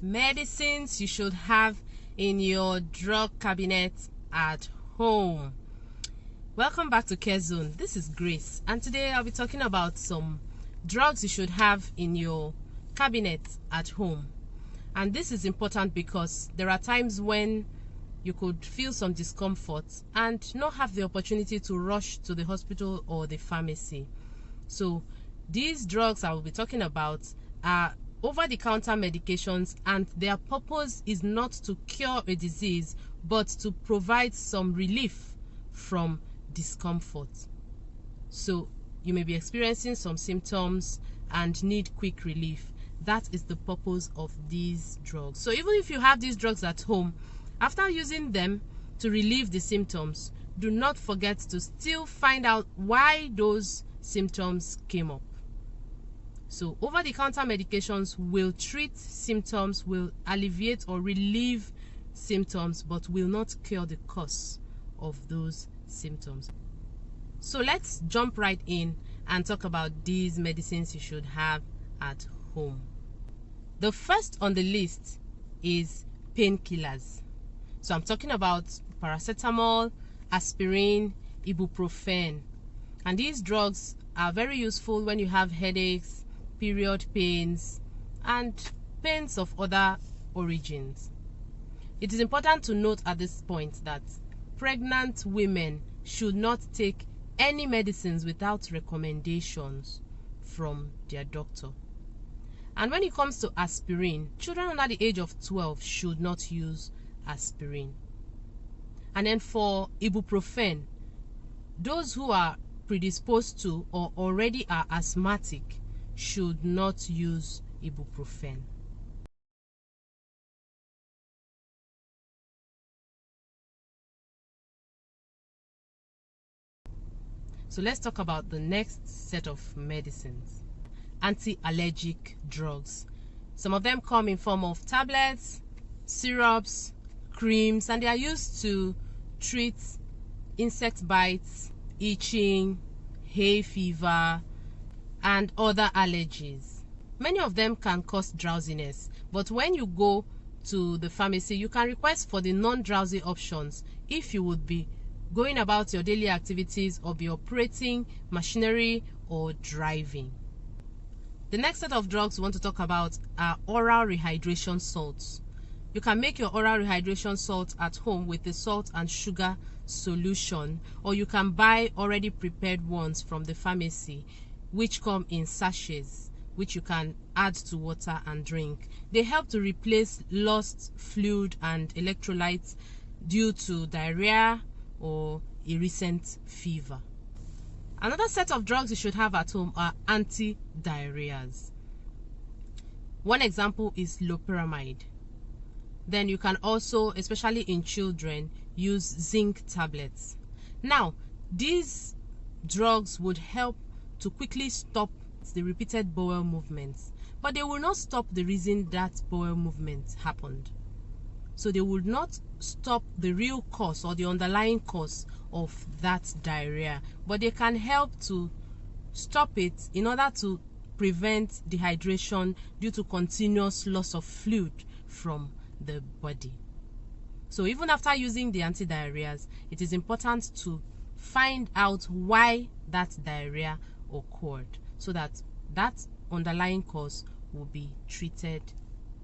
medicines you should have in your drug cabinet at home. Welcome back to Care Zone. This is Grace, and today I'll be talking about some drugs you should have in your cabinet at home. And this is important because there are times when you could feel some discomfort and not have the opportunity to rush to the hospital or the pharmacy. So these drugs I will be talking about are over-the-counter medications, and their purpose is not to cure a disease but to provide some relief from discomfort. So you may be experiencing some symptoms and need quick relief. That is the purpose of these drugs. So even if you have these drugs at home, after using them to relieve the symptoms, do not forget to still find out why those symptoms came up. So over-the-counter medications will treat symptoms, will alleviate or relieve symptoms, but will not cure the cause of those symptoms. So let's jump right in and talk about these medicines you should have at home. The first on the list is painkillers. So I'm talking about paracetamol, aspirin, ibuprofen. And these drugs are very useful when you have headaches, period pains, and pains of other origins. It is important to note at this point that pregnant women should not take any medicines without recommendations from their doctor. And when it comes to aspirin, children under the age of 12 should not use aspirin. And then for ibuprofen, those who are predisposed to or already are asthmatic should not use ibuprofen. So let's talk about the next set of medicines. Anti-allergic drugs. Some of them come in form of tablets, syrups, creams, and they are used to treat insect bites, itching, hay fever, and other allergies. Many of them can cause drowsiness, but when you go to the pharmacy, you can request for the non-drowsy options if you would be going about your daily activities or be operating machinery or driving. The next set of drugs we want to talk about are oral rehydration salts. You can make your oral rehydration salt at home with the salt and sugar solution, or you can buy already prepared ones from the pharmacy, which come in sachets, which you can add to water and drink. They help to replace lost fluid and electrolytes due to diarrhea or a recent fever. Another set of drugs you should have at home are antidiarrheas. One example is loperamide. Then you can also, especially in children, use zinc tablets. Now, these drugs would help to quickly stop the repeated bowel movements, but they will not stop the reason that bowel movement happened. So they will not stop the real cause or the underlying cause of that diarrhea, but they can help to stop it in order to prevent dehydration due to continuous loss of fluid from the body. So even after using the antidiarrheas, it is important to find out why that diarrhea occurred so that that underlying cause will be treated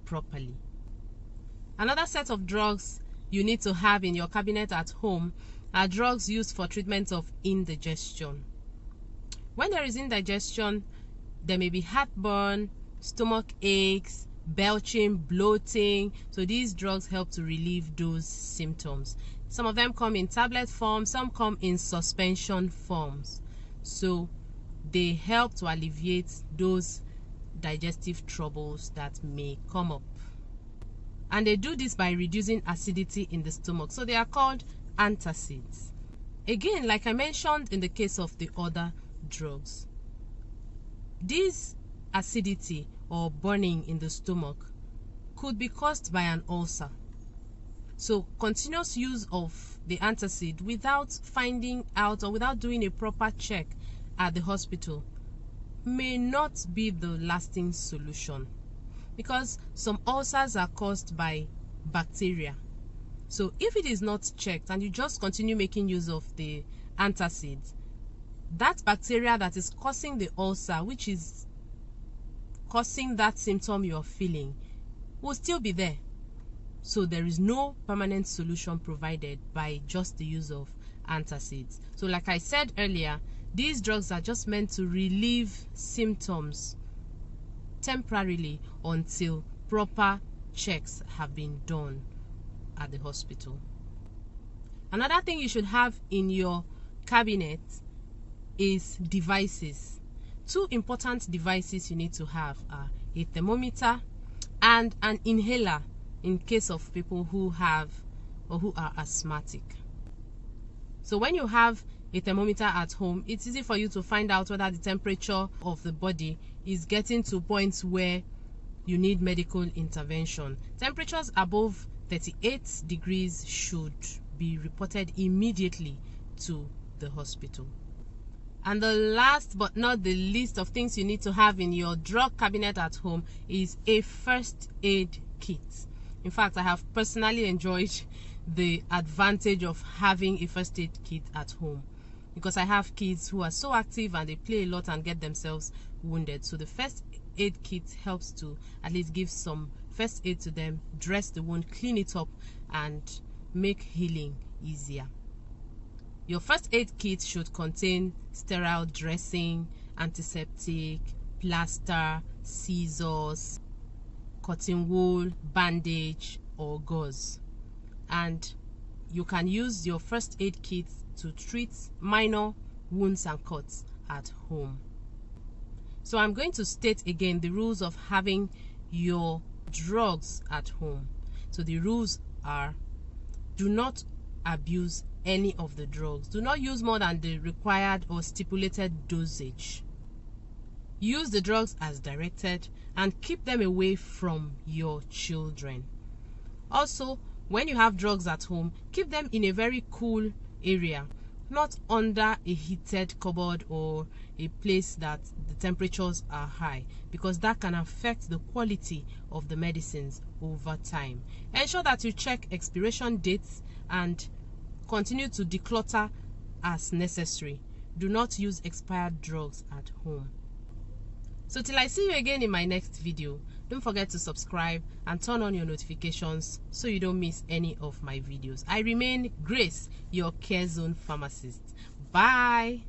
properly. Another set of drugs you need to have in your cabinet at home are drugs used for treatment of indigestion. When there is indigestion, there may be heartburn, stomach aches, belching, bloating. So these drugs help to relieve those symptoms. Some of them come in tablet form, some come in suspension forms. So they help to alleviate those digestive troubles that may come up. And they do this by reducing acidity in the stomach. So they are called antacids. Again, like I mentioned in the case of the other drugs, this acidity or burning in the stomach could be caused by an ulcer. So continuous use of the antacid without finding out or without doing a proper check at the hospital may not be the lasting solution. because some ulcers are caused by bacteria. So if it is not checked and you just continue making use of the antacids, that bacteria that is causing the ulcer, which is causing that symptom you're feeling, will still be there. So there is no permanent solution provided by just the use of antacids. So like I said earlier, these drugs are just meant to relieve symptoms temporarily until proper checks have been done at the hospital. Another thing you should have in your cabinet is devices. Two important devices you need to have are a thermometer and an inhaler in case of people who have or who are asthmatic. So when you have a thermometer at home, it's easy for you to find out whether the temperature of the body is getting to points where you need medical intervention. Temperatures above 38 degrees should be reported immediately to the hospital. And the last but not the least of things you need to have in your drug cabinet at home is a first aid kit. In fact, I have personally enjoyed the advantage of having a first aid kit at home because I have kids who are so active and they play a lot and get themselves wounded. So the first aid kit helps to at least give some first aid to them, dress the wound, clean it up, and make healing easier. Your first aid kit should contain sterile dressing, antiseptic, plaster, scissors, cotton wool, bandage, or gauze. And you can use your first aid kit to treat minor wounds and cuts at home. So I'm going to state again the rules of having your drugs at home. So the rules are: do not abuse any of the drugs. Do not use more than the required or stipulated dosage. Use the drugs as directed and keep them away from your children. Also, when you have drugs at home, keep them in a very cool area, not under a heated cupboard or a place that the temperatures are high, because that can affect the quality of the medicines over time. Ensure that you check expiration dates and continue to declutter as necessary. Do not use expired drugs at home. So till I see you again in my next video, don't forget to subscribe and turn on your notifications so you don't miss any of my videos. I remain Grace, your Care Zone pharmacist. Bye.